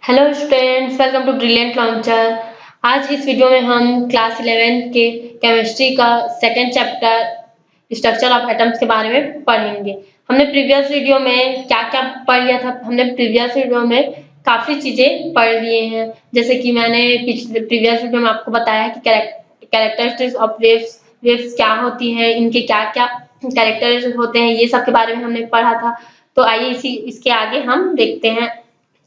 Hello students, welcome to Brilliant Launcher. आज इस video में हम क्लास 11 के केमिस्ट्री का second chapter structure of atoms के बारे में पढ़ेंगे। हमने प्रीवियस वीडियो में क्या क्या पढ़ लिया था। हमने प्रीवियस वीडियो में काफ़ी चीज़ें पढ़ लिए हैं, जैसे कि मैंने पिछले प्रीवियस वीडियो में आपको बताया कि कैरेक्टरिस्टिक्स ऑफ वेव्स वेव्स क्या होती हैं, इनके क्या क्या कैरेक्टर्स होते हैं, ये सब के बारे में हमने पढ़ा था। तो आइए इसके आगे हम देखते हैं।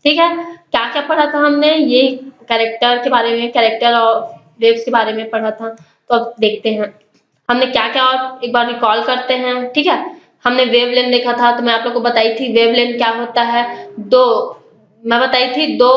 ठीक है, क्या क्या पढ़ा था हमने, ये कैरेक्टर के बारे में, कैरेक्टर और वेव्स के बारे में पढ़ा था। तो अब देखते हैं हमने क्या क्या, और एक बार रिकॉल करते हैं। ठीक है, हमने वेवलेंथ देखा था, तो मैं आप लोग को बताई थी वेवलेंथ क्या होता है। दो मैं बताई थी, दो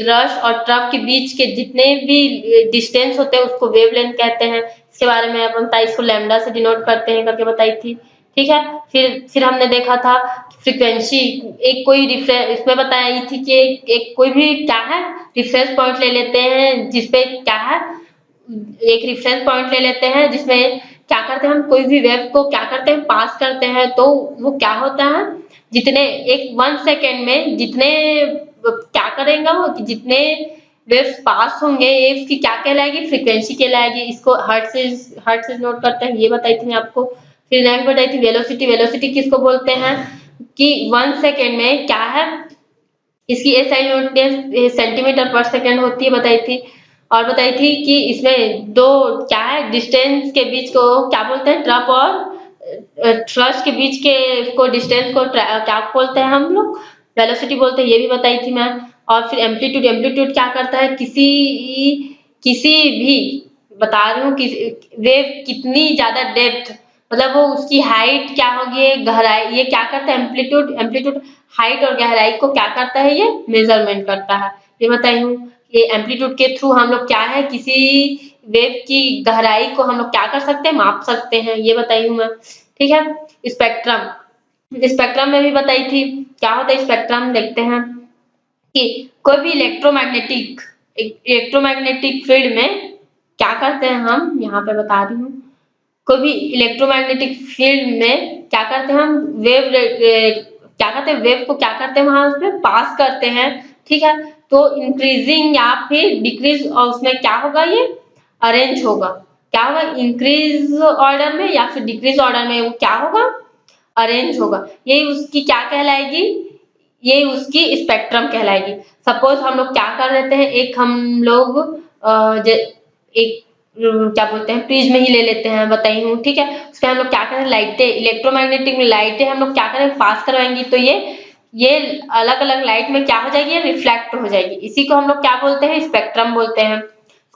रश और ट्रफ के बीच के जितने भी डिस्टेंस होते हैं उसको वेवलेंथ कहते हैं। इसके बारे में अपन बताई, इसको लैम्डा से डिनोट करते हैं करके बताई थी। ठीक है, फिर हमने देखा था फ्रीक्वेंसी। एक कोई रिफरेंस इसमें बताई थी कि एक कोई भी क्या है, रिफरेंस पॉइंट ले लेते हैं जिसपे क्या है, एक रेफरेंस पॉइंट ले लेते हैं जिसमें क्या करते हैं, हम कोई भी वेव को क्या करते हैं, पास करते हैं। तो वो क्या होता है, जितने एक 1 सेकेंड में जितने क्या करेगा वो, कि जितने वेव्स पास होंगे इसकी क्या कहलाएगी, फ्रीक्वेंसी कहलाएगी। इसको हर्ट्ज से नोट करते हैं, ये बताई थी मैं आपको। फिर नेक्स्ट बताई थी वेलोसिटी। वेलोसिटी किसको बोलते हैं, कि 1 सेकेंड में क्या है, इसकी एसआई यूनिट सेंटीमीटर पर सेकेंड होती है, बताई थी। और बताई थी कि इसमें दो क्या है, डिस्टेंस के बीच को क्या बोलते हैं, ट्रफ और थ्रस्ट के बीच के को डिस्टेंस को क्या बोलते हैं हम लोग, वेलोसिटी बोलते हैं, ये भी बताई थी मैं। और फिर एम्पलीट्यूड। एम्पलीट्यूड क्या करता है, किसी किसी भी बता रही हूँ कि वेव कितनी ज्यादा डेप्थ, मतलब वो उसकी हाइट क्या होगी, गहराई, ये क्या करता है, एम्पलीट्यूड। एम्पलीट्यूड हाइट और गहराई को क्या करता है, ये मेजरमेंट करता है। ये बताई हूँ, ये एम्पलीट्यूड के थ्रू हम लोग क्या है, किसी वेव की गहराई को हम लोग क्या कर सकते हैं, माप सकते हैं, ये बताई हूँ मैं। ठीक है, स्पेक्ट्रम। स्पेक्ट्रम में भी बताई थी क्या होता है स्पेक्ट्रम। देखते हैं कि कोई भी इलेक्ट्रोमैग्नेटिक फील्ड में क्या करते हैं, हम यहाँ पे बता रही हूँ। कोई भी इलेक्ट्रोमैग्नेटिक फील्ड में क्या करते हैं, हम क्या करते हैं, वेव को क्या करते हैं, वहां उसमें पास करते हैं। ठीक है, तो इंक्रीजिंग या फिर डिक्रीज, और उसमें क्या होगा, ये अरेंज होगा। क्या होगा, इंक्रीज ऑर्डर में या फिर डिक्रीज ऑर्डर में, वो क्या होगा, अरेंज होगा। यही उसकी क्या कहलाएगी, ये उसकी स्पेक्ट्रम कहलाएगी। सपोज हम लोग क्या कर लेते हैं, एक हम लोग एक क्या बोलते हैं, प्रिज्म ही ले लेते हैं, बताई हूँ। ठीक है, उसके हम लोग क्या करें, लाइटें, इलेक्ट्रोमैग्नेटिक में लाइटें हम लोग क्या करें, पास करवाएंगी। तो ये अलग अलग लाइट में क्या हो जाएगी, ये रिफ्लेक्ट हो जाएगी। इसी को हम लोग क्या बोलते हैं, स्पेक्ट्रम बोलते हैं।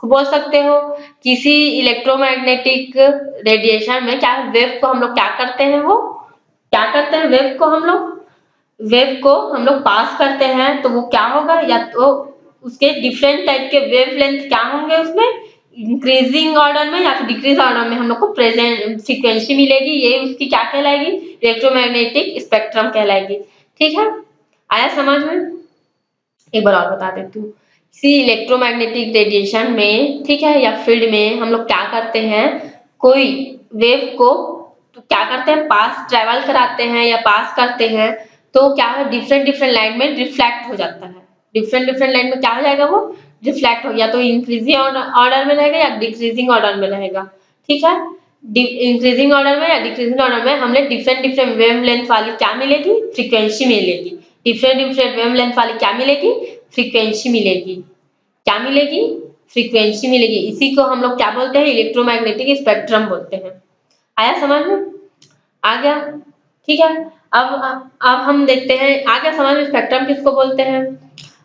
बोल सकते हो किसी इलेक्ट्रोमैग्नेटिक रेडिएशन में क्या वेव को हम लोग क्या करते हैं, वो क्या करते हैं, वेव को हम लोग पास करते हैं। तो वो क्या होगा, या तो उसके डिफरेंट टाइप के वेवलेंथ क्या होंगे, उसमें इंक्रीजिंग ऑर्डर में या फिर डिक्रीज ऑर्डर में हम लोग को प्रेजेंट फ्रीक्वेंसी मिलेगी। ये उसकी क्या कहलाएगी, इलेक्ट्रोमैग्नेटिक स्पेक्ट्रम कहलाएगी। ठीक है, आया समझ में। एक बार और बता देती हूँ, किसी इलेक्ट्रोमैग्नेटिक रेडिएशन में, ठीक है, या फील्ड में हम लोग क्या करते हैं, कोई वेव को तो क्या करते हैं, पास ट्रेवल कराते हैं या पास करते हैं। तो क्या है, डिफरेंट डिफरेंट लाइन में रिफ्लेक्ट हो जाता है। डिफरेंट डिफरेंट लाइन में क्या हो जाएगा, वो रिफ्लेक्ट हो गया, तो इंक्रीजिंग ऑर्डर में रहेगा या डिक्रीजिंग ऑर्डर में रहेगा। ठीक है, इंक्रीजिंग ऑर्डर में या डिक्रीजिंग ऑर्डर में हमें डिफरेंट डिफरेंट वेवलेंथ वाली क्या मिलेगी, फ्रीक्वेंसी मिलेगी। डिफरेंट डिफरेंट वेवलेंथ वाली क्या मिलेगी, फ्रीक्वेंसी मिलेगी। क्या मिलेगी, फ्रीक्वेंसी मिलेगी। इसी को हम लोग क्या बोलते हैं, इलेक्ट्रोमैग्नेटिक स्पेक्ट्रम बोलते हैं। आया समझ में, आ गया। ठीक है, अब हम देखते हैं, आ गया समझ में स्पेक्ट्रम किसको बोलते हैं।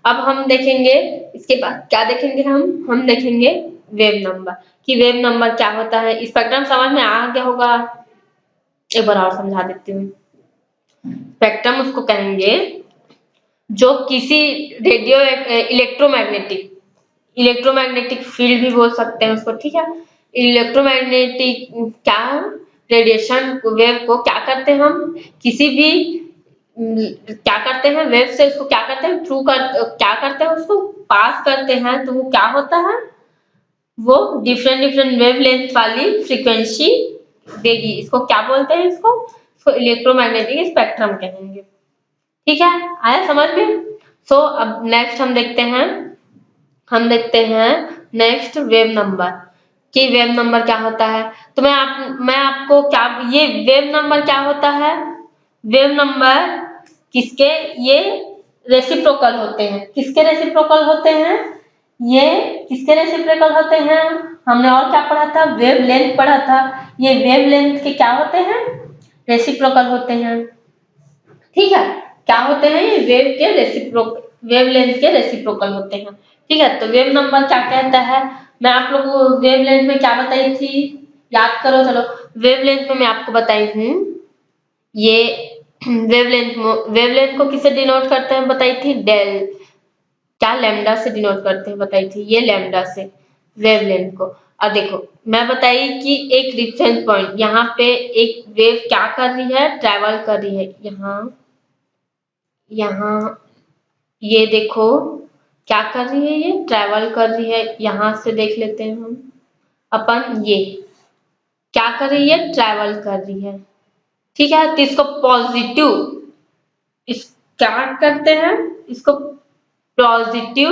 अब हम देखेंगे, इसके बाद क्या देखेंगे, हम देखेंगे वेव नंबर, कि वेव नंबर क्या होता है। स्पेक्ट्रम समझ में आ गया होगा, एक बार और समझा देती हूँ। स्पेक्ट्रम उसको कहेंगे जो किसी रेडियो इलेक्ट्रोमैग्नेटिक इलेक्ट्रोमैग्नेटिक फील्ड भी बोल सकते हैं उसको। ठीक है, इलेक्ट्रोमैग्नेटिक क्या, रेडिएशन वेव को क्या करते हैं, हम किसी भी क्या करते हैं, वेव से उसको क्या करते हैं, क्या करते हैं, उसको पास करते हैं। तो वो क्या होता है, वो डिफरेंट डिफरेंट वेवलेंथ वाली फ्रीक्वेंसी देगी। इसको क्या बोलते हैं, इसको इलेक्ट्रोमैग्नेटिक स्पेक्ट्रम कहेंगे। ठीक है, आया समझ में। सो अब नेक्स्ट हम देखते हैं नेक्स्ट वेव नंबर कि वेव नंबर क्या होता है। तो मैं आपको क्या, ये वेव नंबर क्या होता है, वेव नंबर किसके, ये रेसिप्रोकल होते हैं। किसके रेसिप्रोकल होते हैं, ये किसके रेसिप्रोकल होते हैं, हमने और क्या पढ़ा था, वेव लेंथ पढ़ा था। ये वेव लेंथ के क्या होते हैं, रेसिप्रोकल होते हैं। ठीक है, क्या होते हैं, ये वेव लेंथ के रेसिप्रोकल होते हैं। ठीक है, तो वेव नंबर क्या कहता है, मैं आप लोगों को वेव लेंथ में क्या बताई थी, याद करो। चलो, वेव लेंथ में मैं आपको बताई हूँ, ये वेवलेंथ को किससे डिनोट करते हैं बताई थी, डेल, क्या लैम्डा से डिनोट करते हैं बताई थी, ये लैम्डा से वेवलेंथ को। अब देखो मैं बताई कि एक रेफरेंस पॉइंट, यहाँ पे एक वेव क्या कर रही है, ट्रैवल कर रही है, यहाँ ये देखो क्या कर रही है, ये ट्रैवल कर रही है। यहाँ से देख लेते हैं हम अपन, ये क्या कर रही है, ट्रैवल कर रही है। ठीक है, तो इसको पॉजिटिव, इस क्या करते हैं, इसको पॉजिटिव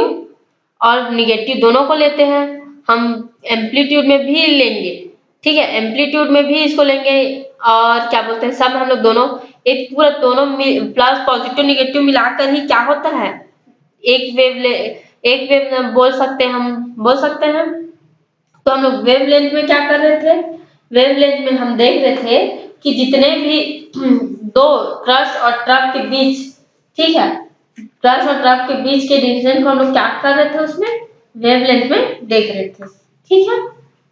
और निगेटिव दोनों को लेते हैं हम, एम्पलीट्यूड में भी लेंगे। ठीक है, एम्पलीट्यूड में भी इसको लेंगे, और क्या बोलते हैं, सब हम लोग दोनों, एक पूरा दोनों प्लस पॉजिटिव निगेटिव मिलाकर ही क्या होता है, एक वेव बोल सकते हैं, हम बोल सकते हैं। तो हम लोग वेवलेंथ में क्या कर रहे थे, वेवलेंथ में हम देख रहे थे कि जितने भी दो क्रस्ट और ट्रक के बीच, ठीक है, क्रस्ट और ट्रक के बीच के डिस्टेंस को हम लोग क्या कर रहे थे, उसमें वेवलेंथ में देख रहे थे। ठीक है,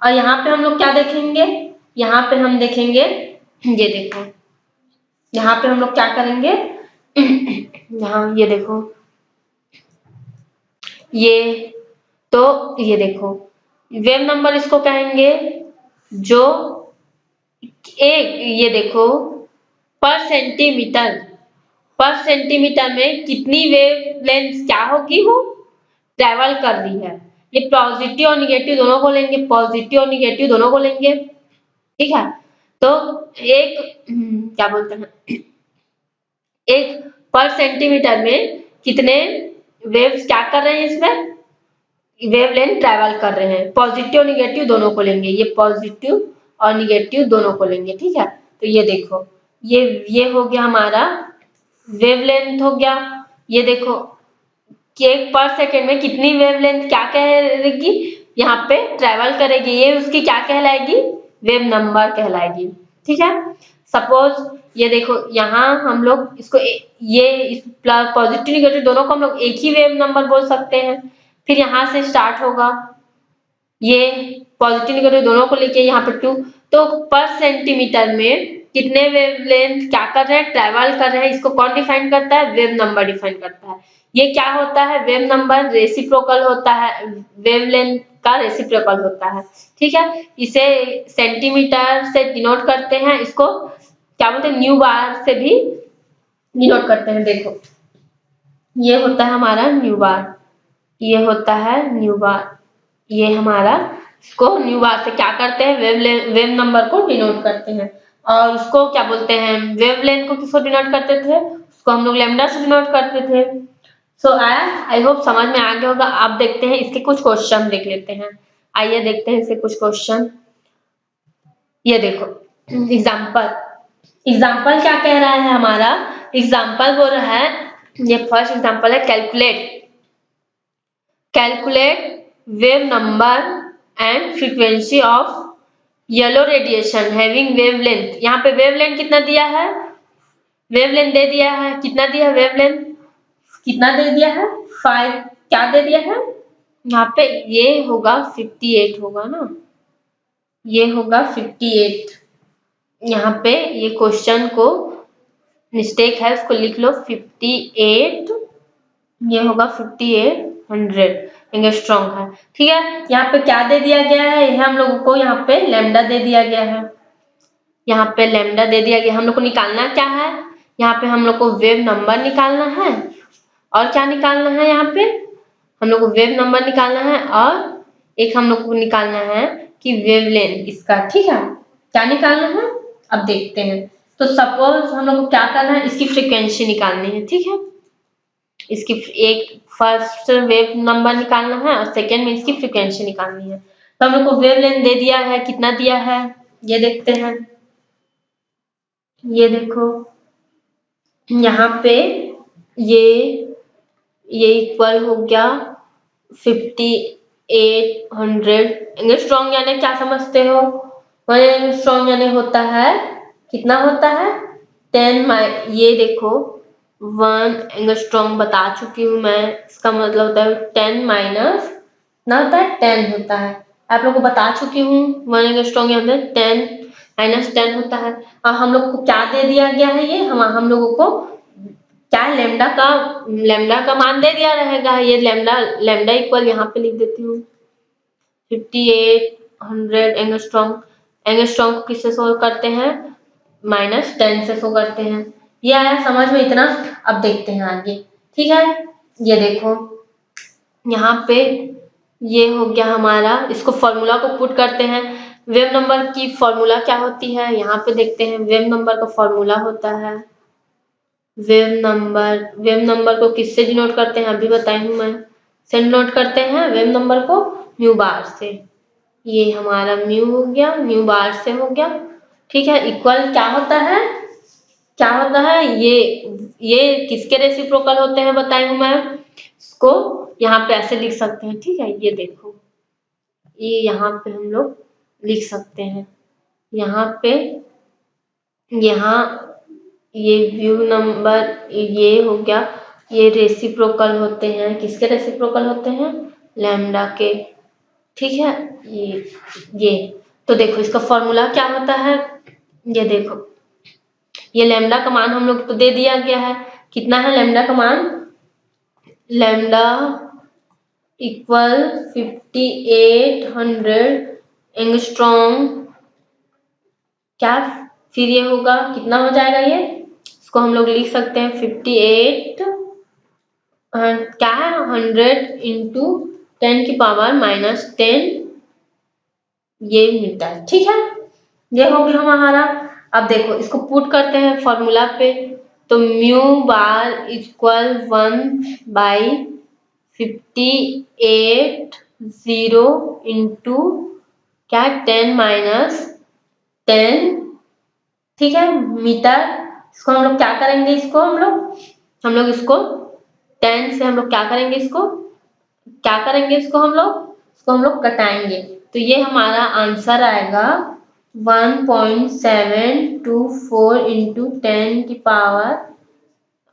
और यहाँ पे हम लोग क्या देखेंगे, यहाँ पे हम देखेंगे, ये देखो यहाँ पे हम लोग क्या करेंगे, यहाँ ये देखो, ये तो ये देखो वेव नंबर इसको कहेंगे, जो एक, ये देखो पर सेंटीमीटर में कितनी वेव लेंथ क्या होगी, वो ट्रेवल कर रही है। ये पॉजिटिव और निगेटिव दोनों को लेंगे, पॉजिटिव और निगेटिव दोनों को लेंगे। ठीक है, तो एक क्या बोलते हैं, एक पर सेंटीमीटर में कितने वेव्स क्या कर रहे हैं, इसमें वेवलेंथ ट्रैवल कर रहे हैं। पॉजिटिव और निगेटिव दोनों को लेंगे, ये पॉजिटिव और निगेटिव दोनों को लेंगे। ठीक है, तो ये देखो, ये हो गया हमारा वेवलेंथ हो गया। ये देखो कि एक पर सेकेंड में कितनी वेवलेंथ क्या कहेगी, यहाँ पे ट्रैवल करेगी, ये उसकी क्या कहलाएगी, वेव नंबर कहलाएगी। ठीक है, सपोज ये देखो यहाँ हम लोग इसको ये पॉजिटिव निगेटिव दोनों को हम लोग एक ही वेव नंबर बोल सकते हैं। फिर यहाँ से स्टार्ट होगा, ये पॉजिटिव निगेटिव दोनों को लेके यहाँ पे 2, तो पर सेंटीमीटर में कितने वेवलेंथ क्या कर रहे हैं, ट्रैवल कर रहे हैं, इसको कौन डिफाइन करता है, वेव नंबर डिफाइन करता है। ये क्या होता है, वेव नंबर रेसिप्रोकल होता है, वेवलेंथ का रेसिप्रोकल होता है। ठीक है, इसे सेंटीमीटर से डिनोट करते हैं, इसको क्या बोलते हैं, न्यू बार से भी डिनोट करते हैं। देखो ये होता है हमारा न्यू बार, ये होता है न्यू बार, ये हमारा, इसको न्यू बार से क्या करते हैं, वेव नंबर को डिनोट करते हैं। और उसको क्या बोलते हैं, वेवलेंथ को किसको डिनोट करते थे, उसको हम लोग लैम्डा से डिनोट करते थे। सो आई होप समझ में आ गया होगा। आप देखते हैं इसके कुछ क्वेश्चन देख लेते हैं, आइए देखते हैं इसके कुछ क्वेश्चन। ये देखो एग्जाम्पल क्या कह रहा है हमारा, एग्जाम्पल बोल रहा है, ये फर्स्ट एग्जाम्पल है, calculate wave number and frequency of yellow radiation having wavelength। यहाँ पे wavelength कितना दिया है, wavelength दे दिया है, कितना दिया है wavelength, कितना दे दिया है 5, क्या दे दिया है यहाँ पे, ये होगा 58 होगा ना, ये होगा 58। यहाँ पे ये क्वेश्चन को मिस्टेक है, उसको लिख लो 58, ये होगा 5800 स्ट्रॉन्ग है। ठीक है, यहाँ पे क्या दे दिया गया है, यह हम लोगों को यहाँ पे लैम्डा दे दिया गया है, यहाँ पे लैम्डा दे दिया गया। हम लोग को निकालना क्या है, यहाँ पे हम लोग को वेव नंबर निकालना है, और क्या निकालना है, यहाँ पे हम लोग को वेव नंबर निकालना है, और एक हम लोग को निकालना है कि वेवलेंथ इसका। ठीक है, क्या निकालना है, अब देखते हैं। तो सपोज हम लोग को क्या करना है, इसकी फ्रीक्वेंसी निकालनी है। ठीक है, इसकी एक फर्स्ट वेव नंबर निकालना है और सेकेंड में इसकी फ्रीक्वेंसी निकालनी है। तो हम लोग को वेव लेंथ दे दिया है, कितना दिया है ये देखते हैं। ये देखो यहाँ पे ये इक्वल हो गया 5800 एंगस्ट्रॉम, यानी क्या समझते हो? 1 एंगस्ट्रॉम यानी होता है कितना होता है 10 ये देखो 1 एंगस्ट्रॉम बता चुकी हूँ मैं, इसका मतलब होता है 10 माइनस ना होता है 10 होता है। आप लोगों को बता चुकी हूँ 1 एंगस्ट्रॉम के अंदर 10 माइनस 10 होता है। और हम लोग को क्या दे दिया गया है, ये हम लोगों को क्या लेमडा का मान दे दिया रहेगा। ये लेमडा इक्वल यहाँ पे लिख देती हूँ 5800 एंगस्ट्रॉम को किससे सोल्व करते हैं -10 से शो करते हैं। ये आया समझ में इतना। अब देखते हैं आगे, ठीक है। ये देखो यहाँ पे ये हो गया हमारा, इसको फॉर्मूला को पुट करते हैं। वेव नंबर की फॉर्मूला क्या होती है यहाँ पे देखते हैं। वेव नंबर का फॉर्मूला होता है वेव नंबर को किससे डिनोट करते हैं अभी बताई हूँ मैं, से डिनोट करते हैं वेव नंबर को म्यू बार से। ये हमारा म्यू हो गया, म्यू बार से हो गया, ठीक है। इक्वल क्या होता है ये किसके रेसिप्रोकल होते हैं बताई हूँ मैं। इसको यहाँ पे ऐसे लिख सकते हैं, ठीक है। ये देखो ये यहाँ पे हम लोग लिख सकते हैं, यहाँ पे यहाँ ये व्यू नंबर ये हो गया, ये रेसिप्रोकल होते हैं, किसके रेसिप्रोकल होते हैं लैम्डा के, ठीक है। ये तो देखो इसका फॉर्मूला क्या होता है, ये देखो ये लैम्डा का मान हम लोग को दे दिया गया है, कितना है लैम्डा का मान, लैम्डा इक्वल 5800 एंगस्ट्रॉम, क्या फिर ये होगा कितना हो जाएगा, ये इसको हम लोग लिख सकते हैं 58 क्या है 100 इंटू 10 की पावर -10 ये मिलता है, ठीक है। ये हो गया हमारा। अब देखो इसको पुट करते हैं फॉर्मूला पे, तो म्यू बार इक्वल 1/58 इंटू क्या 10 माइनस 10, ठीक है मीटर। इसको हम लोग क्या करेंगे, इसको हम लोग इसको 10 से हम लोग क्या करेंगे, इसको हम लोग कटाएंगे। तो ये हमारा आंसर आएगा 1.724 इंटू 10 की पावर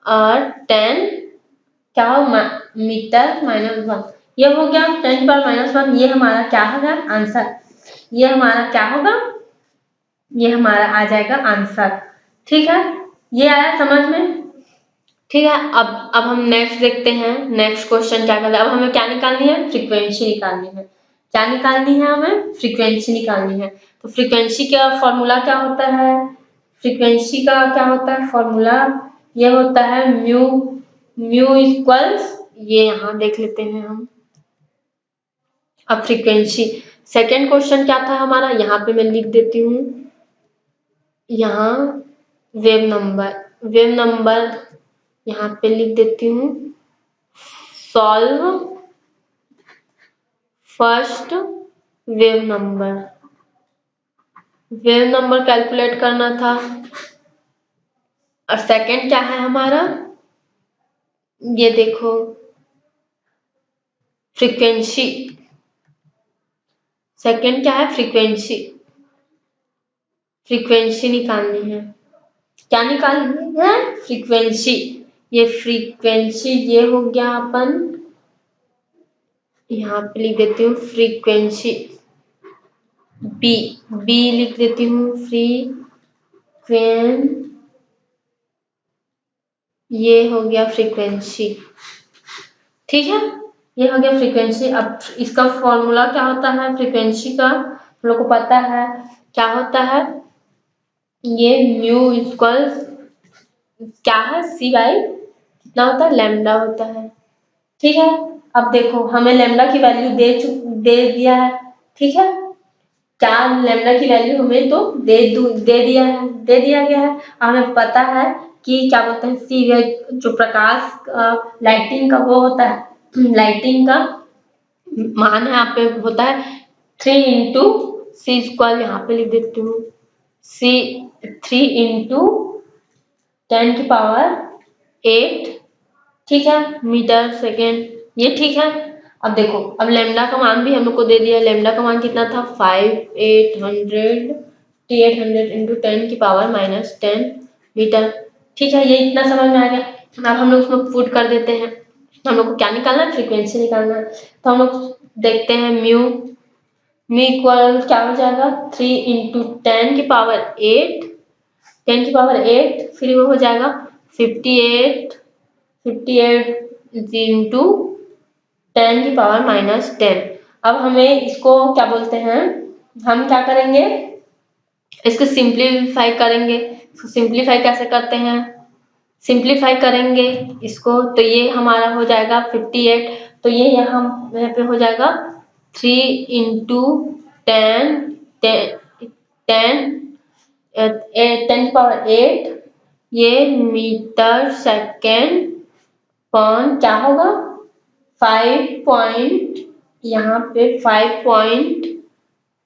और 10 क्या हो मीटर -1, ये हो गया 10 की पावर -1। ये हमारा क्या होगा आंसर, ये हमारा क्या होगा, ये हमारा आ जाएगा आंसर, ठीक है। ये आया समझ में, ठीक है। अब हम नेक्स्ट देखते हैं, नेक्स्ट क्वेश्चन क्या करना है। अब हमें क्या निकालनी है, फ्रीक्वेंसी निकालनी है। क्या निकालनी है हमें, फ्रीक्वेंसी निकालनी है। तो फ्रीक्वेंसी का फॉर्मूला क्या होता है, फ्रीक्वेंसी का क्या होता है फॉर्मूला, ये होता है म्यू इक्वल्स, ये यहाँ देख लेते हैं हम। अब फ्रीक्वेंसी सेकेंड क्वेश्चन क्या था हमारा, यहाँ पे मैं लिख देती हूँ, यहाँ वेव नंबर यहाँ पे लिख देती हूँ, solve first wave number calculate करना था। और सेकंड क्या है हमारा, ये देखो फ्रीक्वेंसी, सेकंड क्या है फ्रीक्वेंसी निकालनी है। क्या निकालनी है, फ्रीक्वेंसी। ये फ्रीक्वेंसी ये हो गया, अपन यहाँ पे लिख देती हूँ फ्रीक्वेंसी बी लिख देती हूँ ये हो गया फ्रीक्वेंसी, ठीक है। ये हो गया फ्रीक्वेंसी। अब इसका फॉर्मूला क्या होता है फ्रीक्वेंसी का, हम लोग को पता है क्या होता है, ये म्यू इक्वल्स क्या है c/, कितना होता है लैम्डा होता है, ठीक है। अब देखो हमें लैम्डा की वैल्यू दे दिया है, ठीक है। क्या लैम्डा की वैल्यू हमें तो दे दिया गया है। हमें पता है कि क्या बोलते हैं सी जो प्रकाश लाइटिंग का वो होता है, लाइटिंग का मान है यहाँ पे होता है 3 इंटू सी स्क्वायर, यहाँ पे लिख देती हूँ सी 3 इंटू 10 की पावर 8, ठीक है, मीटर सेकेंड, ये ठीक है। अब देखो, अब लेमडा का मान भी हम लोग को दे दिया, लेमडा का मान कितना था 800 इंटू 10 की पावर -10 मीटर, ठीक है, ये इतना समझ में आ गया। अब हम लोग उसमें पुट कर देते हैं, हम लोग को क्या निकालना है, फ्रीक्वेंसी निकालना है। तो हम लोग देखते हैं म्यू इक्वल क्या हो जाएगा 3 इंटू 10 की पावर 8, 10 की पावर 8, फिर वो हो जाएगा 58 इंटू 10 की पावर -10। अब हमें इसको क्या बोलते हैं, हम क्या करेंगे, इसको सिंप्लीफाई करेंगे। इसको सिंप्लीफाई कैसे करते हैं, सिंप्लीफाई करेंगे इसको, तो ये हमारा हो जाएगा 58, तो ये यहाँ पे हो जाएगा 3 इंटू 10 10 की पावर 8, ये मीटर सेकेंड पॉन क्या होगा 5 पॉइंट, यहाँ पे 5 पॉइंट,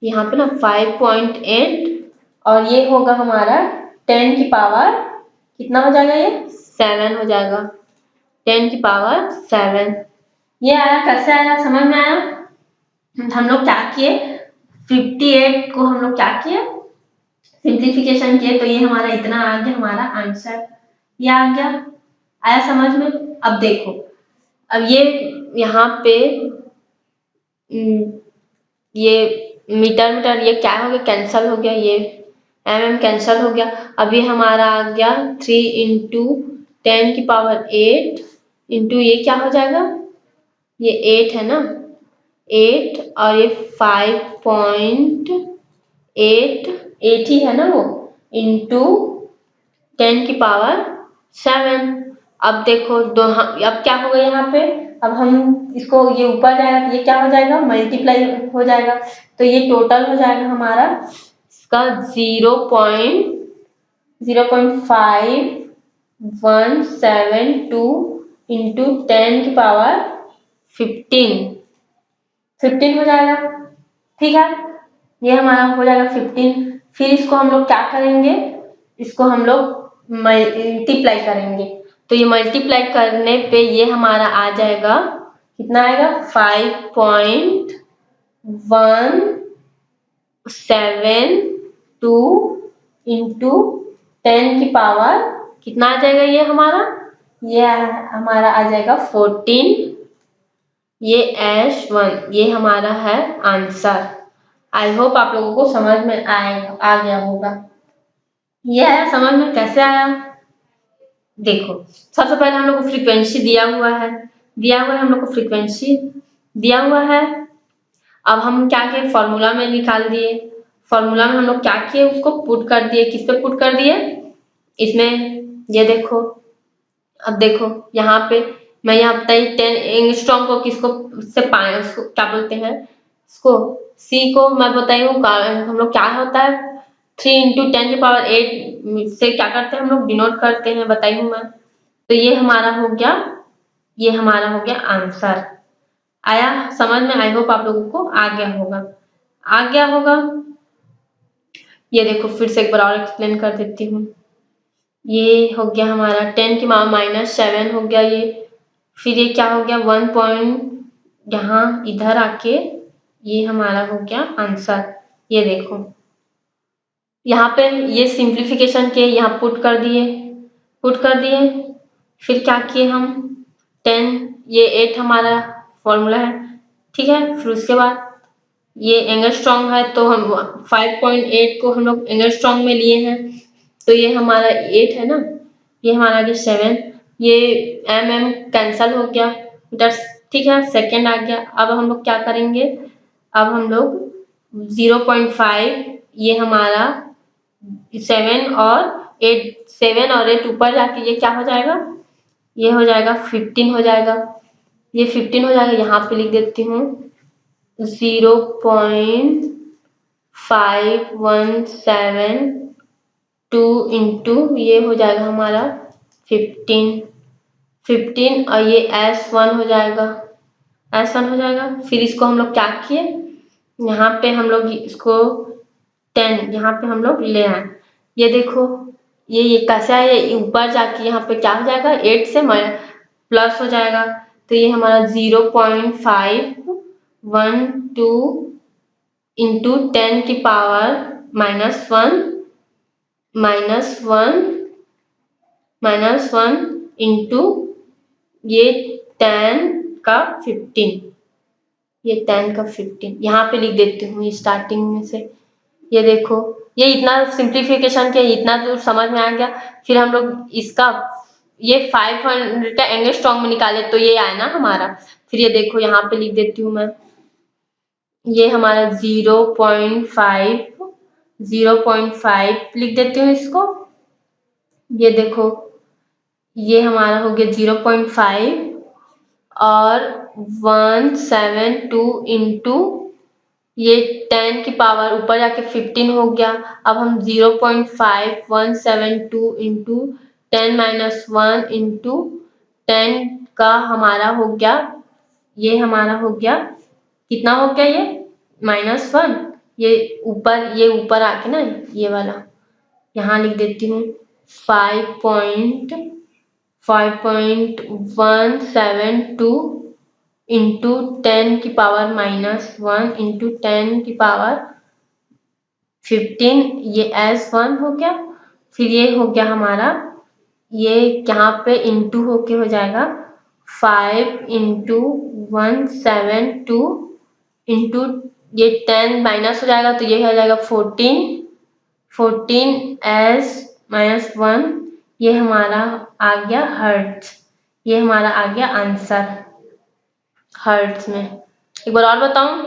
यहाँ पे ना 5.8, और ये होगा हमारा 10 की पावर कितना हो जाएगा, ये 7 हो जाएगा, 10 की पावर 7। ये आया, कैसे आया, समझ में आया। हम लोग क्या किए, 58 को हम लोग क्या किए, सिंप्लीफिकेशन किए, तो ये हमारा इतना आ गया, हमारा आंसर ये आ गया, आया समझ में। अब देखो, अब ये यहाँ पे ये मीटर ये क्या हो गया, कैंसल हो गया, ये कैंसल हो गया। अभी हमारा आ गया 3 इंटू 10 की पावर 8 इंटू ये क्या हो जाएगा, ये 8 है ना, 8 और ये 5.8 ही है ना वो, इंटू 10 की पावर 7। अब देखो अब क्या होगा यहाँ पे, अब हम इसको ये ऊपर जाएगा तो ये क्या हो जाएगा, मल्टीप्लाई हो जाएगा, तो ये टोटल हो जाएगा हमारा इसका 0.5172 इंटू 10 की पावर 15 हो जाएगा, ठीक है, ये हमारा हो जाएगा 15। फिर इसको हम लोग क्या करेंगे, इसको हम लोग मल्टीप्लाई करेंगे, तो ये मल्टीप्लाई करने पे ये हमारा आ जाएगा, कितना आएगा 5.172 इंटू 10 की पावर कितना आ जाएगा, ये हमारा आ जाएगा 14, ये S1, ये हमारा है आंसर। आई होप आप लोगों को समझ में आ गया होगा। ये आया समझ में, कैसे आया, देखो सबसे पहले हम लोग को फ्रीक्वेंसी दिया हुआ है, हम लोग को फ्रीक्वेंसी दिया हुआ है। अब हम क्या किए, फॉर्मूला में निकाल दिए, फॉर्मूला में हम लोग क्या किए, उसको पुट कर दिए, किस पे पुट कर दिए, इसमें, ये देखो, अब देखो यहाँ पे मैं यहाँ बताइए 10 एंगस्ट्रॉम को किसको से पाए, उसको क्या बोलते हैं, इसको सी को मैं बताई हूँ, हम लोग क्या होता है 3 इंटू 10 की पावर 8 से क्या करते हैं, हम लोग डिनोट करते हैं, बताई हूँ मैं। तो ये हमारा हो गया, ये हमारा हो गया आंसर। आया समझ में, आई होप आप लोगों को आ गया होगा। ये देखो फिर से एक बार और एक्सप्लेन कर देती हूँ। ये हो गया हमारा 10 की पावर -7 हो गया ये, फिर ये क्या हो गया 1 पॉइंट यहाँ इधर आके ये हमारा हो गया आंसर। ये देखो यहाँ पे ये सिंप्लीफिकेशन के यहाँ पुट कर दिए, फिर क्या किए हम 10, ये 8 हमारा फॉर्मूला है, ठीक है, फिर उसके बाद ये एंगस्ट्रॉम है तो हम 5.8 को हम लोग एंगस्ट्रॉम में लिए हैं, तो ये हमारा 8 है ना, ये हमारा आ गया 7, ये कैंसल हो गया, ठीक है, सेकेंड आ गया। अब हम लोग क्या करेंगे, अब हम लोग 0.5, ये हमारा 7 और 8 ऊपर जाके ये क्या हो जाएगा, ये हो जाएगा 15 हो जाएगा, ये 15 हो जाएगा, यहाँ पे लिख देती हूँ 0.517 2 इंटू ये हो जाएगा हमारा 15 और ये S1 हो जाएगा, S1 हो जाएगा। फिर इसको हम लोग क्या किए, यहाँ पे हम लोग इसको 10 यहाँ पे हम लोग ले आए। ये देखो ये कैसा है, ये ऊपर जाके यहाँ पे क्या हो जाएगा, 8 से प्लस हो जाएगा। तो ये हमारा 0.512 इंटू 10 की पावर -1 इंटू ये 10 का 15, ये 10 का 15 यहाँ पे लिख देती हूँ स्टार्टिंग में से। ये देखो ये इतना सिंप्लीफिकेशन के इतना दूर समझ में आ गया। फिर हम लोग इसका ये 500 का एंगस्ट्रॉम में निकाले तो ये आया ना हमारा। फिर ये देखो यहाँ पे लिख देती हूँ मैं, ये हमारा 0.5 लिख देती हूँ इसको। ये देखो ये हमारा हो गया 0.5 और 172 इंटू ये 10 की पावर ऊपर जाके 15 हो गया। अब हम 0.5172 इंटू 10-1 इंटू 10 का हमारा हो गया, ये हमारा हो गया कितना हो गया, ये -1। ये ऊपर आके ना ये वाला यहाँ लिख देती हूँ 5.172 इंटू 10 की पावर -1 इंटू 10 की पावर 15, ये S1 हो गया। फिर ये हो गया हमारा, ये यहाँ पे इंटू होके हो जाएगा 5 इंटू 172 इंटू ये 10 माइनस हो जाएगा तो ये हो जाएगा 14 S-1। ये हमारा आ गया हर्ट्ज, ये हमारा आ गया आंसर हर्ट्ज में। एक बार और बताऊं,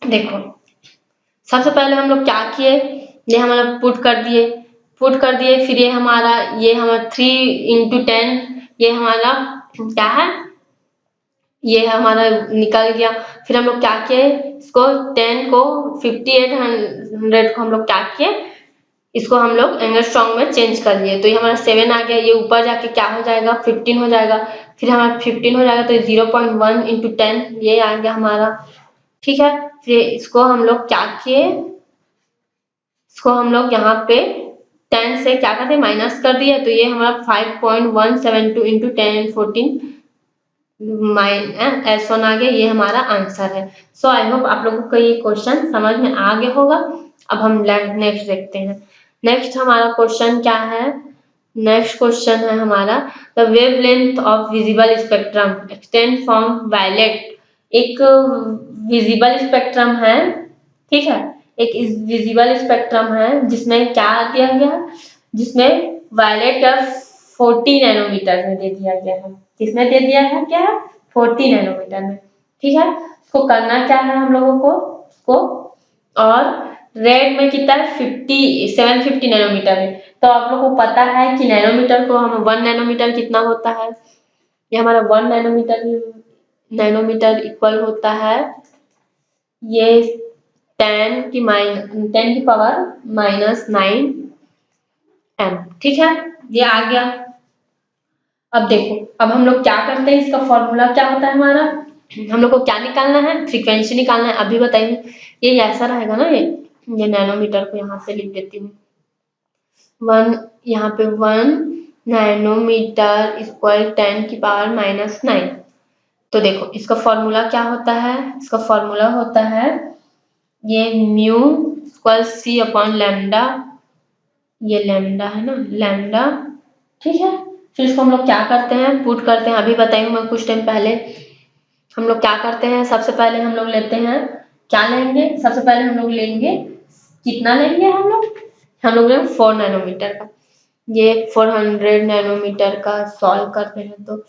देखो सबसे पहले हम लोग क्या किए, ये हमारा पुट कर दिए। फिर ये हमारा 3 इंटू 10 ये हमारा क्या है, ये हमारा निकल गया। फिर हम लोग क्या किए, इसको 10 को 5800 को हम लोग क्या किए, इसको हम लोग एंगस्ट्रॉम में चेंज कर लिए तो ये हमारा 7 आ गया। ये ऊपर जाके क्या हो जाएगा, 15 हो जाएगा। फिर हमारा 15 हो जाएगा तो 0.1 इंटू 10 ये आ गया हमारा, ठीक है। फिर इसको हम लोग क्या किए, इसको हम लोग यहाँ पे 10 से क्या करते माइनस कर दिया तो ये हमारा 5.172 इंटू 10 14 S1 आ गया, ये हमारा आंसर है। सो आई होप आप लोगों को ये क्वेश्चन समझ में आ गया होगा। अब हम नेक्स्ट देखते हैं। नेक्स्ट हमारा क्वेश्चन क्या है, नेक्स्ट क्वेश्चन है हमारा the wavelength of visible spectrum extend from violet. एक विजिबल स्पेक्ट्रम है, ठीक है, एक विजिबल स्पेक्ट्रम है जिसमें क्या दिया गया है, जिसमें वायलेट का 40 नैनोमीटर में दे दिया गया है। किसमें दे दिया है, क्या है 40 नैनोमीटर में, ठीक है। इसको करना क्या है हम लोगों को, इसको और रेड में कितना है 750 नैनोमीटर में। तो आप लोगों को पता है कि नैनोमीटर को हम 1 नैनोमीटर कितना होता है, ये हमारा 1 नैनोमीटर इक्वल होता है ये 10 की पावर -9 m, ठीक है, ये आ गया। अब देखो अब हम लोग क्या करते हैं, इसका फॉर्मूला क्या होता है हमारा, हम लोग को क्या निकालना है, फ्रीक्वेंसी निकालना है। अभी बताइए, ये ऐसा रहेगा ना, ये नैनोमीटर को यहाँ से लिख देती हूँ 1, यहाँ पे 1 नैनोमीटर इक्वल 10 की पावर -9। तो देखो इसका फॉर्मूला क्या होता है, इसका फॉर्मूला होता है ये mu equal c upon lambda, ये लैम्डा है ना, लैम्डा, ठीक है। फिर इसको हम लोग क्या करते हैं, पुट करते हैं। अभी बताई हूँ मैं कुछ टाइम पहले, हम लोग क्या करते हैं, सबसे पहले हम लोग लेते हैं, क्या लेंगे, सबसे पहले हम लोग लेंगे, कितना लेंगे हम लोग लेंगे 4 नैनोमीटर का। ये 400 नैनोमीटर का सॉल्व करते हैं तो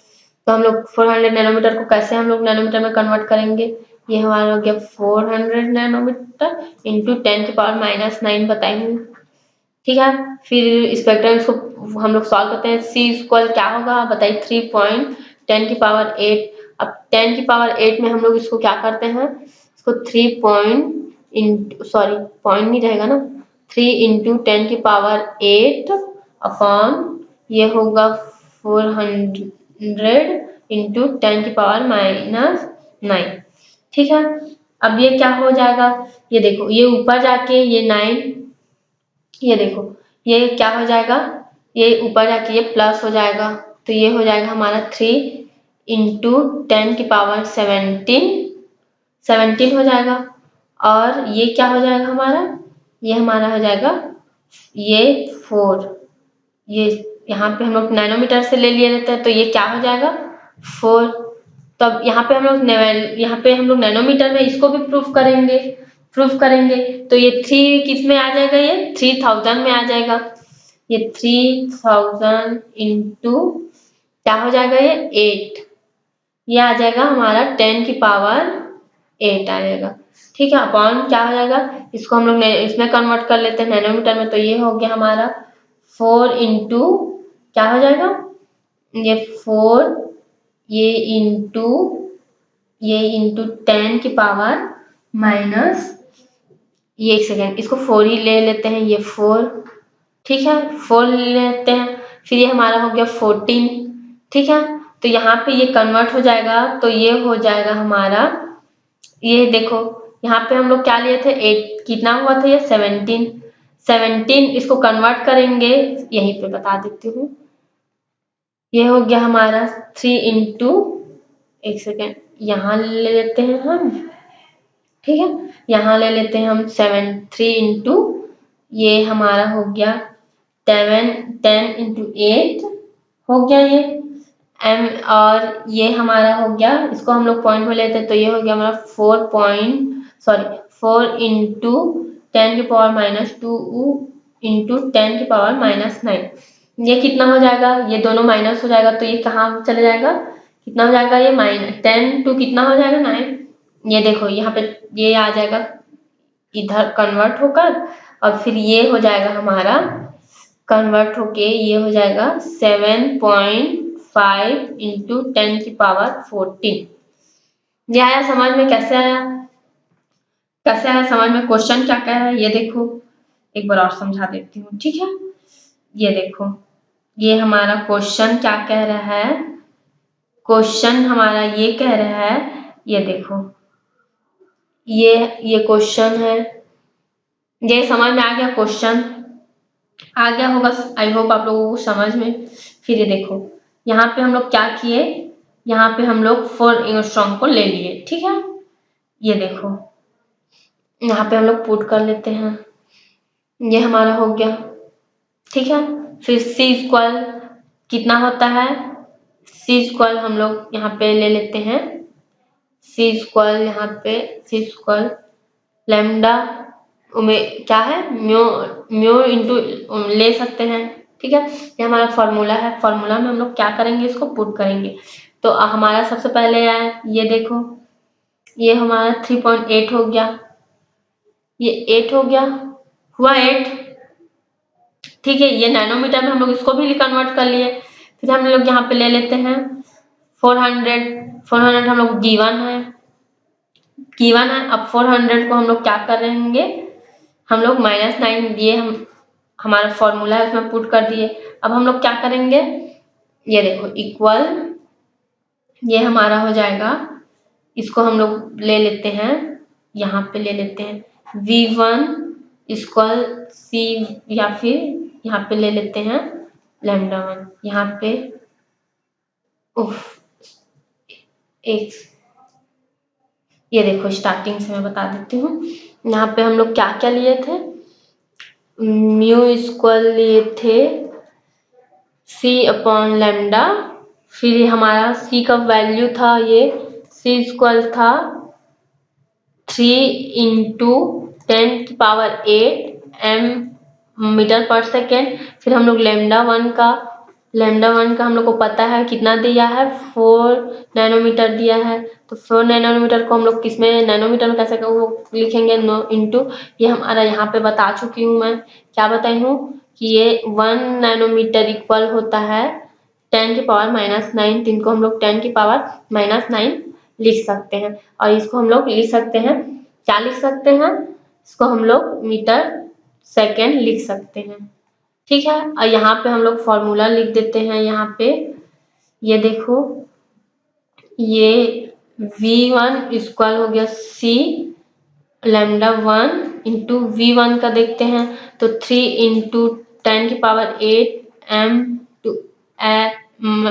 हम लोग 400 नैनोमीटर को कैसे हम लोग नैनोमीटर में कन्वर्ट करेंगे, ये हमारा हो गया 400 नैनोमीटर इंटू 10 की पावर -9 बताएंगे, ठीक है। फिर स्पेक्ट्रम इसको हम लोग सॉल्व करते हैं, c इक्वल क्या होगा बताइए 3.10 की पावर 8। अब 10 की पावर 8 में हम लोग इसको क्या करते हैं, इसको 3 पॉइंट नहीं रहेगा ना, 3 इंटू 10 की पावर 8 अपॉन ये होगा 400 इंटू 10⁻⁹ ठीक है। अब ये क्या हो जाएगा, ये देखो ये ऊपर जाके ये 9, ये देखो ये क्या हो जाएगा, ये ऊपर जाके ये प्लस हो जाएगा, तो ये हो जाएगा हमारा 3 इंटू 10⁻17 हो जाएगा। और ये क्या हो जाएगा हमारा, ये हमारा हो जाएगा ये 4, ये यहाँ पे हम लोग नैनोमीटर से ले लिए रहते हैं, तो ये क्या हो जाएगा 4। तब यहाँ पे हम लोग नैनोमीटर में इसको भी प्रूफ करेंगे तो ये 3 किस में आ जाएगा, ये 3000 में आ जाएगा। ये 3000 इंटू क्या हो जाएगा, ये 8, ये आ जाएगा हमारा 10⁻8 आ जाएगा, ठीक है। अपॉन क्या हो जाएगा, इसको हम लोग इसमें कन्वर्ट कर लेते हैं नैनोमीटर में, तो ये हो गया हमारा 4 इंटू क्या हो जाएगा, ये 4 ये इंटू 10⁻⁻, ये 1 सेकेंड इसको 4 ही ले लेते हैं, ये 4, ठीक है 4 ले लेते हैं। फिर ये हमारा हो गया 14, ठीक है। तो यहाँ पे ये कन्वर्ट हो जाएगा, तो ये हो जाएगा हमारा, ये देखो यहाँ पे हम लोग क्या लिए थे 8, कितना हुआ था ये 17, इसको कन्वर्ट करेंगे, यहीं पे बता देती हूँ। ये हो गया हमारा 3 इंटू 1 सेकेंड यहाँ ले लेते हैं हम, ठीक है। यहाँ ले लेते हैं हम 3 इंटू ये हमारा हो गया 10 इंटू 8 हो गया ये m, और ये हमारा हो गया, इसको हम लोग पॉइंट में लेते हैं, तो ये हो गया हमारा 4 इंटू 10⁻² इंटू 10⁻⁹। ये कितना हो जाएगा, ये दोनों माइनस हो जाएगा, तो ये कहाँ चले जाएगा, कितना हो जाएगा, ये -10 टू कितना हो जाएगा 9, ये देखो यहाँ पे ये आ जाएगा इधर कन्वर्ट होकर, और फिर ये हो जाएगा हमारा कन्वर्ट होके ये हो जाएगा 7.5 इंटू 10⁻14। ये आया समझ में, कैसे आया समझ में, क्वेश्चन क्या कह रहा है ये देखो, एक बार और समझा देती हूँ, ठीक है। ये देखो ये हमारा क्वेश्चन क्या कह रहा है, क्वेश्चन हमारा ये कह रहा है, ये देखो ये क्वेश्चन है, ये समझ में आ गया, क्वेश्चन आ गया होगा, आई होप आप लोगों को समझ में। फिर ये देखो यहाँ पे हम लोग क्या किए, यहाँ पे हम लोग 4 एंगस्ट्रॉम को ले लिए, ठीक है। ये देखो यहाँ पे हम लोग पुट कर लेते हैं, ये हमारा हो गया, ठीक है। फिर C इक्वल कितना होता है, C इक्वल हम लोग यहाँ पे ले लेते हैं, C इक्वल यहाँ पे C इक्वल लैम्डा में क्या है, म्यू इंटू ले सकते हैं, ठीक है। ये हमारा फॉर्मूला है, फॉर्मूला में हम लोग क्या करेंगे, इसको पुट करेंगे। तो हमारा सबसे पहले आया, ये देखो ये हमारा 3.8 हो गया, ये 8 हो गया, हुआ 8, ठीक है। ये नैनोमीटर में हम लोग इसको भी कन्वर्ट कर लिए। फिर हम लोग यहाँ पे ले लेते हैं 400 हम लोग गिवन है। अब 400 को हम लोग क्या करेंगे, हम लोग -9 ये हमारा फॉर्मूला है उसमें पुट कर दिए। अब हम लोग क्या करेंगे, ये देखो इक्वल ये हमारा हो जाएगा, इसको हम लोग ले लेते हैं, यहाँ पे ले लेते हैं V1 इक्वल C, या फिर यहाँ पे ले लेते हैं λ1, यहाँ पे एक ये देखो स्टार्टिंग से मैं बता देती हूँ, यहाँ पे हम लोग क्या क्या लिए थे, म्यू इक्वल लिए थे C/λ, फिर हमारा C का वैल्यू था, ये C इक्वल था 3 इंटू 10⁸ मीटर पर सेकेंड। फिर हम लोग λ1 का हम लोग को पता है कितना दिया है, 4 नैनोमीटर दिया है, तो 4 नैनोमीटर को हम लोग किस में नैनोमीटर में कैसे लिखेंगे, इंटू ये हमारा यहाँ पे बता चुकी हूँ मैं, क्या बताई हूँ कि ये 1 नैनोमीटर इक्वल होता है 10⁻⁹, इनको हम लोग 10⁻⁹ लिख सकते हैं, और इसको हम लोग लिख सकते हैं, क्या लिख सकते हैं, इसको हम लोग मीटर सेकेंड लिख सकते हैं, ठीक है। और यहाँ पे हम लोग फॉर्मूला लिख देते हैं, यहाँ पे ये देखो, ये V1 इक्वल हो गया C लैम्डा 1 इंटू V1 का देखते हैं तो 3 इंटू 10⁸ m टू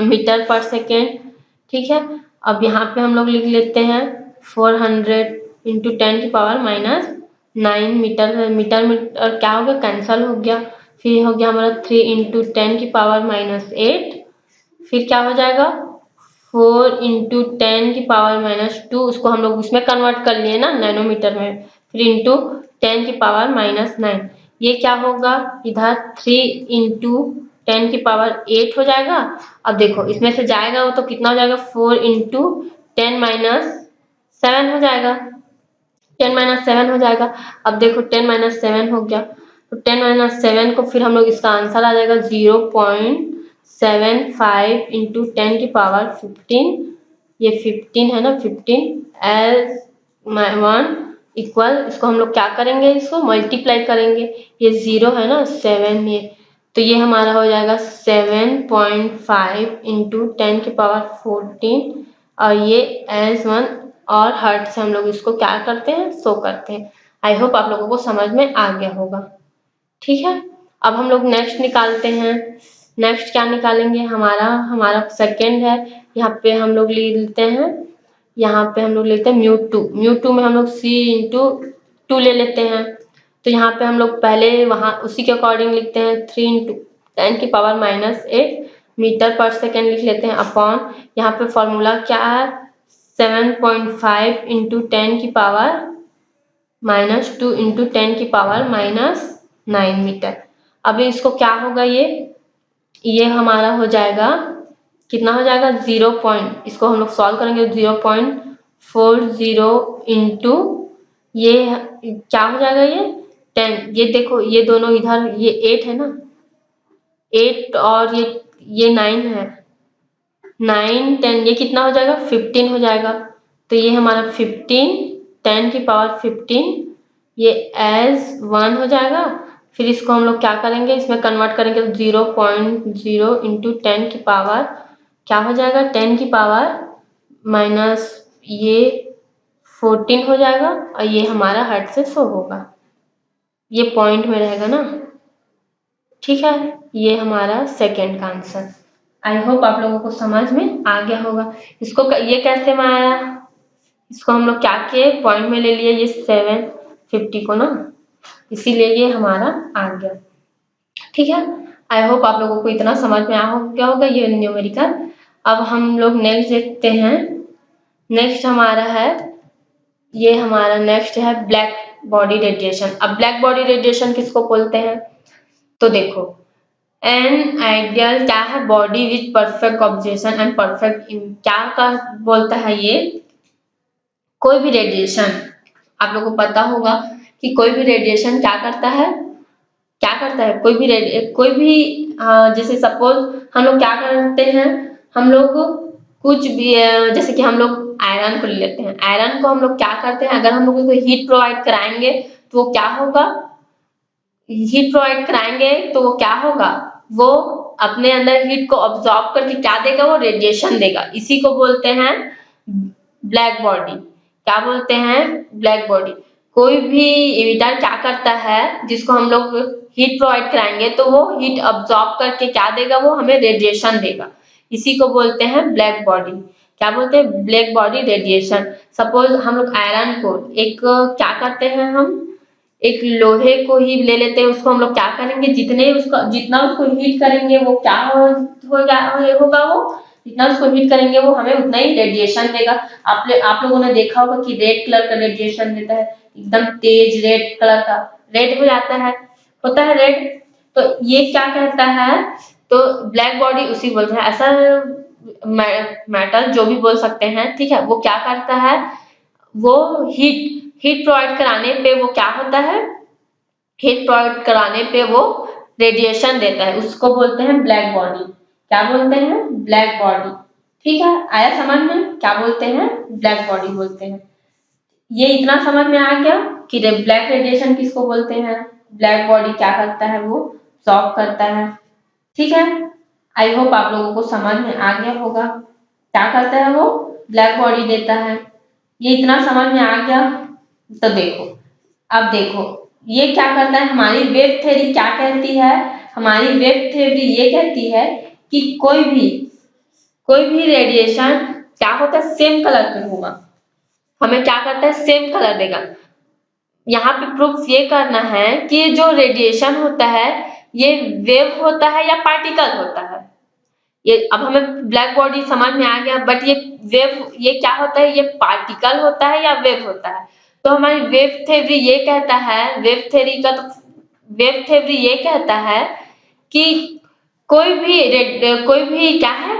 मीटर पर सेकेंड। ठीक है, अब यहाँ पे हम लोग लिख लेते हैं 400 इंटू 10⁻⁹ मीटर। मीटर मीटर क्या हो गया, कैंसल हो गया। फिर हो गया हमारा 3 इंटू 10⁻⁸। फिर क्या हो जाएगा 4 इंटू 10⁻⁻2, उसको हम लोग उसमें कन्वर्ट कर लिए ना नैनोमीटर में, फिर इंटू 10⁻⁹। ये क्या होगा, इधर 3 इंटू 10⁸ हो जाएगा। अब देखो इसमें से जाएगा वो तो कितना हो जाएगा, 4 इंटू 10⁻7 हो जाएगा, 10⁻7 हो जाएगा। अब देखो 10⁻7 हो गया, तो 10⁻7 को फिर हम लोग इसका आंसर आ जाएगा 0.75 इंटू 10⁻15। ये 15 है ना, 15 एज 1 इक्वल, इसको हम लोग क्या करेंगे, इसको मल्टीप्लाई करेंगे। ये 0 है ना, 7 ये, तो ये हमारा हो जाएगा 7.5 इंटू 10⁻14 और ये एज 1 और हर्ट से हम लोग इसको क्या करते हैं, शो करते हैं। आई होप आप लोगों को समझ में आ गया होगा। ठीक है, अब हम लोग नेक्स्ट निकालते हैं। नेक्स्ट क्या निकालेंगे, हमारा सेकंड है। यहाँ पे हम लोग ले लेते हैं, यहाँ पे हम लोग लेते हैं म्यू टू में हम लोग c इंटू 2 ले लेते हैं। तो यहाँ पे हम लोग पहले वहाँ उसी के अकॉर्डिंग लिखते हैं 3 इंटू 10⁻⁸ मीटर पर सेकेंड लिख लेते हैं अपॉन, यहाँ पे फॉर्मूला क्या है 7.5 इंटू 10⁻⁻2 इंटू 10⁻⁻9 मीटर। अभी इसको क्या होगा, ये हमारा हो जाएगा, कितना हो जाएगा 0 पॉइंट, इसको हम लोग सॉल्व करेंगे 0.40 इंटू ये क्या हो जाएगा, ये 10। ये देखो ये दोनों इधर, ये 8 है ना, 8 और ये 9 है, 9 10, ये कितना हो जाएगा 15 हो जाएगा। तो ये हमारा 15 10⁻15 ये एज 1 हो जाएगा। फिर इसको हम लोग क्या करेंगे, इसमें कन्वर्ट करेंगे तो 0.0 इंटू 10 की पावर क्या हो जाएगा, 10 की पावर माइनस ये 14 हो जाएगा और ये हमारा हर्ट से शो होगा, ये पॉइंट में रहेगा ना। ठीक है, ये हमारा सेकेंड का आंसर। आई होप आप लोगों को समझ में आ गया होगा। इसको ये कैसे में आया, इसको हम लोग क्या किए, पॉइंट में ले लिए ये 750 को ना, इसीलिए ये हमारा आ गया। ठीक है, आई होप आप लोगों को इतना समझ में आ गया होगा ये न्यूमेरिकल। अब हम लोग नेक्स्ट देखते हैं। नेक्स्ट हमारा है, ये हमारा नेक्स्ट है ब्लैक बॉडी रेडिएशन। अब ब्लैक बॉडी रेडिएशन किसको बोलते हैं, तो देखो एन आइडियल क्या है, body with perfect observation and perfect क्या का बोलता है, ये कोई भी रेडिएशन, आप लोगों को पता होगा कि कोई भी रेडिएशन क्या करता है, कोई भी जैसे सपोज हम लोग क्या करते हैं, हम लोग कुछ भी जैसे कि हम लोग आयरन को ले लेते हैं। आयरन को हम लोग क्या करते हैं, अगर हम लोग को हीट प्रोवाइड कराएंगे तो वो क्या होगा, हीट प्रोवाइड कराएंगे तो वो क्या होगा, वो अपने अंदर हीट को ऑब्जॉर्ब करके क्या देगा, वो रेडिएशन देगा। इसी को बोलते हैं ब्लैक बॉडी। क्या बोलते हैं, ब्लैक बॉडी। कोई भी इमिटर क्या करता है, जिसको हम लोग हीट प्रोवाइड कराएंगे तो वो हीट अब्सॉर्ब करके क्या देगा, वो हमें रेडिएशन देगा। इसी को बोलते हैं ब्लैक बॉडी। क्या बोलते हैं, ब्लैक बॉडी रेडिएशन। सपोज हम लोग आयरन को एक क्या करते हैं, हम एक लोहे को ही ले लेते हैं, उसको हम लोग क्या करेंगे, जितना उसको हीट करेंगे वो क्या होगा, वो जितना उसको हीट करेंगे वो हमें उतना ही रेडिएशन देगा। आप लोगों ने देखा होगा कि रेड कलर का रेडिएशन देता है, एकदम तेज रेड कलर का, रेड हो जाता है, होता है रेड। तो ये क्या कहता है, तो ब्लैक बॉडी उसी बोलते हैं। ऐसा मेटल जो भी बोल सकते हैं, ठीक है, वो क्या करता है, वो हीट प्रोवाइड कराने पे वो क्या होता है, हीट प्रोवाइड कराने पे वो रेडिएशन देता है, उसको बोलते हैं ब्लैक बॉडी। क्या बोलते हैं, ब्लैक बॉडी। ठीक है, आया समझ में, क्या बोलते हैं, ब्लैक बॉडी बोलते हैं। ये इतना समझ में आ गया कि ब्लैक रेडिएशन किसको बोलते हैं, ब्लैक बॉडी क्या करता है, वो अब्सॉर्ब करता है। ठीक है, आई होप आप लोगों को समझ में आ गया होगा। क्या करता है वो, ब्लैक बॉडी देता है। ये इतना समझ में आ गया तो देखो, अब देखो ये क्या करता है, हमारी वेव थ्योरी क्या कहती है, हमारी वेव थ्योरी ये कहती है कि कोई भी रेडिएशन क्या होता है, सेम कलर पे होगा, हमें क्या करता है, सेम कलर देगा। यहाँ पे प्रूफ ये करना है कि जो रेडिएशन होता है ये वेव होता है या पार्टिकल होता है। ये अब हमें ब्लैक बॉडी समझ में आ गया, बट ये वेव ये क्या होता है, ये पार्टिकल होता है या वेव होता है। तो हमारी वेव थ्योरी ये कहता है, वेव थ्योरी ये कहता है कि कोई भी क्या है,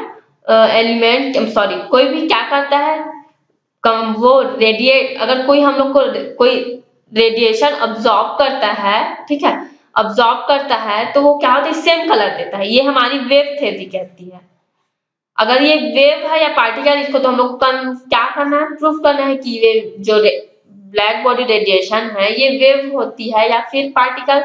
एलिमेंट सॉरी कोई भी क्या करता है, कम वो रेडिएट, अगर कोई हम लोग को कोई रेडिएशन अब्सॉर्ब करता है, ठीक है, अब्सॉर्ब करता है तो वो क्या होता है, सेम कलर देता है। ये हमारी वेव थ्योरी कहती है। अगर ये वेव है या पार्टिकल, इसको तो हम लोग को क्या करना है, प्रूफ करना है कि ये जो ब्लैक बॉडी रेडिएशन है ये वेव होती है या फिर पार्टिकल।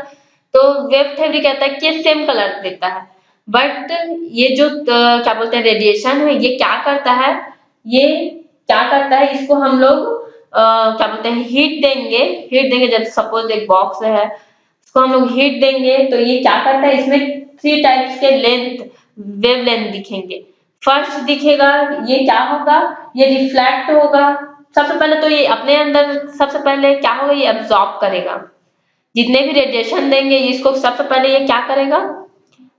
तो वेव थ्योरी कहता है कि सेम कलर देता है। बट ये जो क्या बोलते हैं रेडिएशन है, ये क्या करता है, ये क्या करता है, इसको हम लोग क्या बोलते हैं, हीट देंगे। जब सपोज एक बॉक्स है, इसको हम लोग हीट देंगे तो ये क्या करता है, इसमें 3 टाइप्स के वेव लेंथ दिखेंगे। फर्स्ट दिखेगा, ये क्या होगा, ये रिफ्लेक्ट होगा। सबसे पहले तो ये अपने अंदर सबसे पहले क्या होगा, ये अब्सॉर्ब करेगा। जितने भी रेडिएशन देंगे इसको सबसे पहले ये क्या करेगा,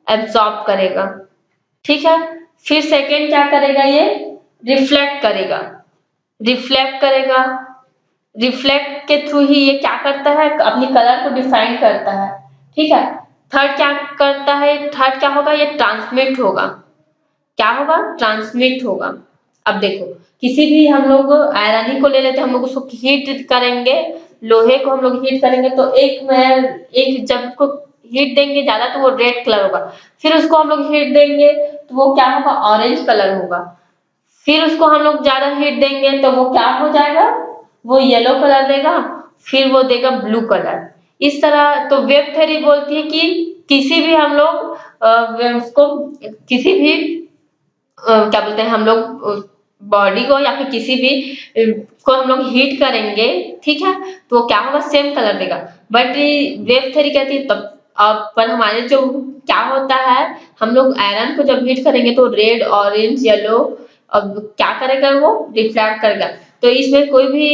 एब्सॉर्ब करेगा, ठीक है। फिर सेकेंड क्या करेगा, ये रिफ्लेक्ट करेगा, रिफ्लेक्ट करेगा। रिफ्लेक्ट के थ्रू ही ये क्या करता है, अपनी कलर को डिफाइन करता है, ठीक है। थर्ड क्या करता है, थर्ड क्या होगा, ये ट्रांसमिट होगा। क्या होगा, ट्रांसमिट होगा। अब देखो, किसी भी हम लोग आयरन को ले लेते हैं, हम लोग उसको हीट करेंगे, लोहे को हम लोग हीट करेंगे तो एक जब उसको हीट देंगे ज्यादा तो वो रेड कलर होगा। फिर उसको हम लोग हीट देंगे तो वो क्या होगा, ऑरेंज कलर होगा। फिर उसको हम लोग ज्यादा हीट देंगे तो वो क्या हो जाएगा, वो येलो कलर देगा, फिर वो देगा ब्लू कलर। इस तरह तो वेव थ्योरी बोलती है कि किसी भी हम लोग उसको किसी भी क्या बोलते हैं, हम लोग बॉडी को या फिर किसी भी को हम लोग हीट करेंगे, ठीक है, तो वो क्या होगा, सेम कलर देगा। बट वेव थ्योरी कहती है तब पर हमारे जो क्या होता है, हम लोग आयरन को जब हीट करेंगे तो रेड, ऑरेंज, येलो, अब क्या करेगा, वो रिफ्लेक्ट करेगा। तो इसमें कोई भी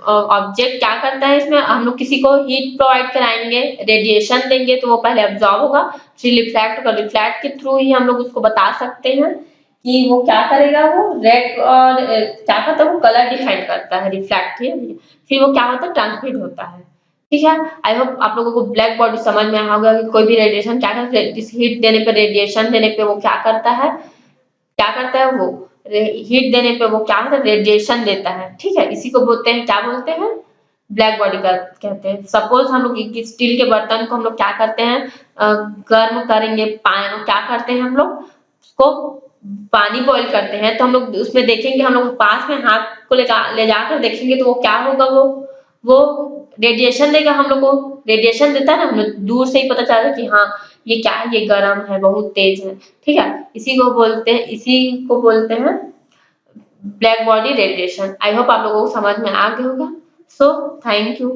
ऑब्जेक्ट क्या करता है, इसमें हम लोग किसी को हीट प्रोवाइड कराएंगे, रेडिएशन देंगे तो वो पहले अब्सॉर्ब होगा, फिर रिफ्लेक्ट होगा। रिफ्लेक्ट के थ्रू ही हम लोग उसको बता सकते हैं कि वो क्या करेगा, वो रेड और क्या करता है, वो कलर डिफाइन करता है, रिफ्लेक्ट है। फिर वो क्या होता है, ट्रांसमिट होता है, ठीक है। आई होप आप लोगों को ब्लैक बॉडी समझ में आया होगा कि कोई भी रेडिएशन क्या करता है, हीट देने पे, रेडिएशन देने पे वो क्या करता है, क्या करता है, वो हीट देने पे वो क्या होता है, रेडिएशन देता है, ठीक है। इसी को बोलते हैं, क्या बोलते हैं, ब्लैक बॉडी का कहते हैं। सपोज हम लोग स्टील के बर्तन को हम लोग क्या करते हैं, गर्म करेंगे, पानी क्या करते हैं, हम लोग उसको पानी बॉईल करते हैं तो हम लोग उसमें देखेंगे, हम लोग पास में हाथ को ले जाकर देखेंगे तो वो क्या होगा, वो रेडिएशन देगा। हम लोग को रेडिएशन देता है ना, हमें दूर से ही पता चलता है कि हाँ ये क्या है, ये गर्म है, बहुत तेज है, ठीक है। इसी को बोलते हैं black body radiation. I hope आप लोगों को समझ में आ गया होगा। So thank you.